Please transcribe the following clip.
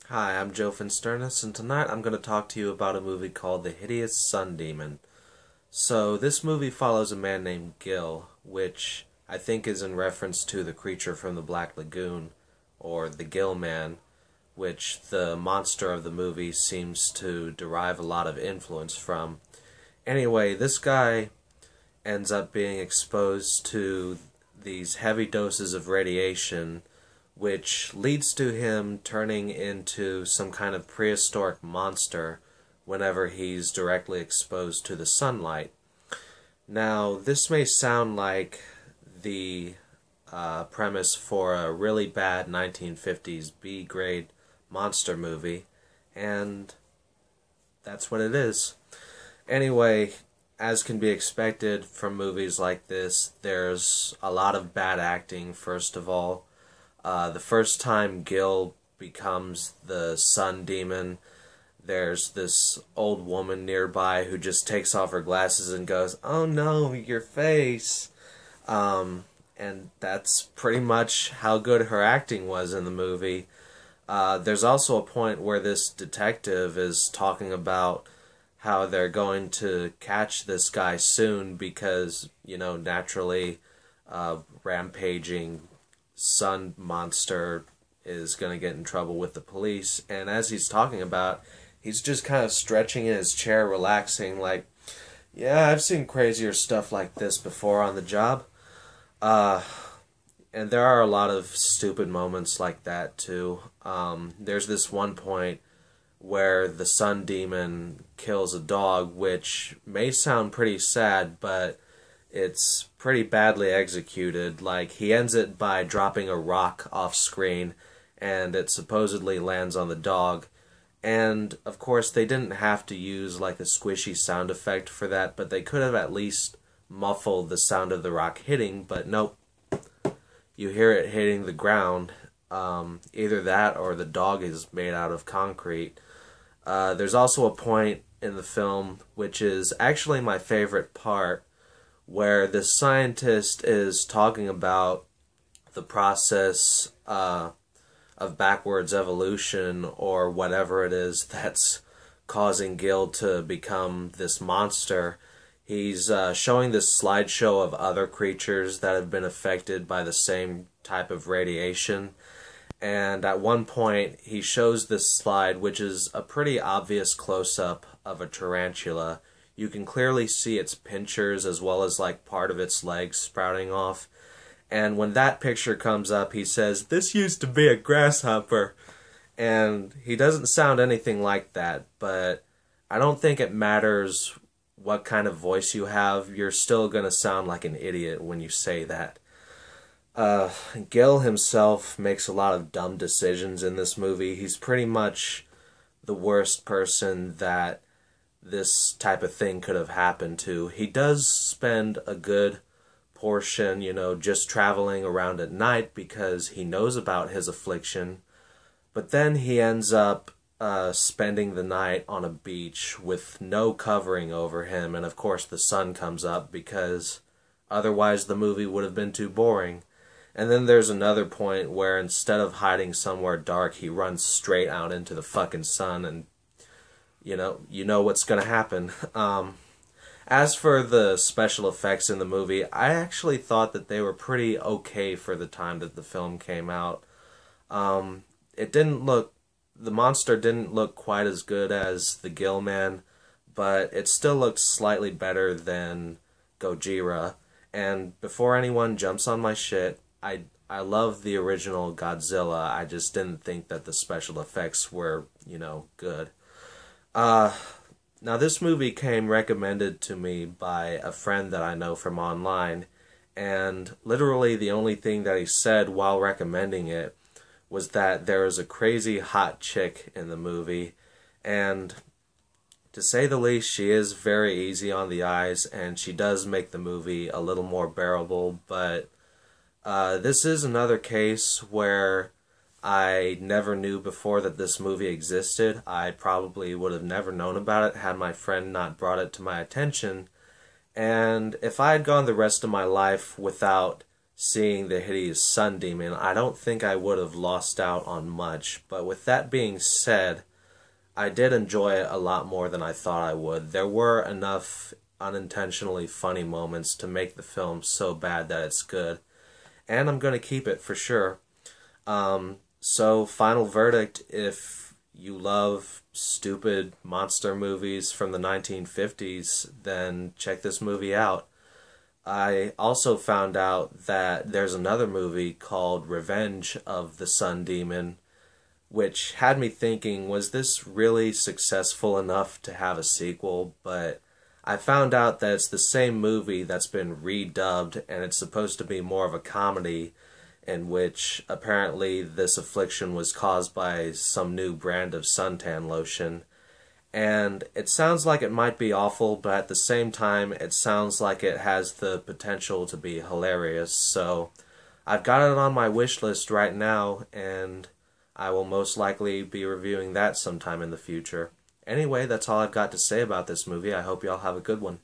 Hi, I'm Joe Finsternis, and tonight I'm going to talk to you about a movie called The Hideous Sun Demon. So, this movie follows a man named Gill, which I think is in reference to the creature from the Black Lagoon, or the Gill Man, which the monster of the movie seems to derive a lot of influence from. Anyway, this guy ends up being exposed to these heavy doses of radiation, which leads to him turning into some kind of prehistoric monster whenever he's directly exposed to the sunlight. Now, this may sound like the premise for a really bad 1950s B-grade monster movie, and that's what it is. Anyway, as can be expected from movies like this, there's a lot of bad acting, first of all. The first time Gill becomes the sun demon, there's this old woman nearby who just takes off her glasses and goes, "Oh no, your face!" And that's pretty much how good her acting was in the movie. There's also a point where this detective is talking about how they're going to catch this guy soon because, naturally, rampaging sun monster is going to get in trouble with the police. And as he's talking about, he's just kind of stretching in his chair, relaxing, like, yeah, I've seen crazier stuff like this before on the job. And there are a lot of stupid moments like that, too. There's this one point where the sun demon kills a dog, which may sound pretty sad, but it's pretty badly executed. Like, he ends it by dropping a rock off screen, and it supposedly lands on the dog. And, of course, they didn't have to use, like, a squishy sound effect for that, but they could have at least muffled the sound of the rock hitting, but nope. You hear it hitting the ground. Either that or the dog is made out of concrete. There's also a point in the film, which is actually my favorite part, where the scientist is talking about the process of backwards evolution, or whatever it is that's causing Gill to become this monster. He's showing this slideshow of other creatures that have been affected by the same type of radiation. And at one point, he shows this slide, which is a pretty obvious close-up of a tarantula. You can clearly see its pinchers as well as like part of its legs sprouting off. And when that picture comes up, he says, "This used to be a grasshopper." And he doesn't sound anything like that, but I don't think it matters what kind of voice you have. You're still going to sound like an idiot when you say that. Gill himself makes a lot of dumb decisions in this movie. He's pretty much the worst person that this type of thing could have happened to. He does spend a good portion, just traveling around at night because he knows about his affliction. But then he ends up spending the night on a beach with no covering over him, and of course the sun comes up because otherwise the movie would have been too boring. And then there's another point where instead of hiding somewhere dark, he runs straight out into the fucking sun, and you know what's gonna happen. As for the special effects in the movie, I actually thought that they were pretty okay for the time that the film came out. The monster didn't look quite as good as the Gill Man, but it still looked slightly better than Gojira. And before anyone jumps on my shit, I love the original Godzilla. I just didn't think that the special effects were, good. Now this movie came recommended to me by a friend that I know from online, and literally the only thing that he said while recommending it was that there is a crazy hot chick in the movie, and to say the least, she is very easy on the eyes, and she does make the movie a little more bearable, but this is another case where I never knew before that this movie existed. I probably would have never known about it had my friend not brought it to my attention. And if I had gone the rest of my life without seeing the hideous sun demon, I don't think I would have lost out on much. But with that being said, I did enjoy it a lot more than I thought I would. There were enough unintentionally funny moments to make the film so bad that it's good. And I'm going to keep it for sure. So, final verdict, if you love stupid monster movies from the 1950s, then check this movie out. I also found out that there's another movie called Revenge of the Sun Demon, which had me thinking, was this really successful enough to have a sequel? But I found out that it's the same movie that's been redubbed, and it's supposed to be more of a comedy, in which apparently this affliction was caused by some new brand of suntan lotion. And it sounds like it might be awful, but at the same time, it sounds like it has the potential to be hilarious. So I've got it on my wish list right now, and I will most likely be reviewing that sometime in the future. Anyway, that's all I've got to say about this movie. I hope y'all have a good one.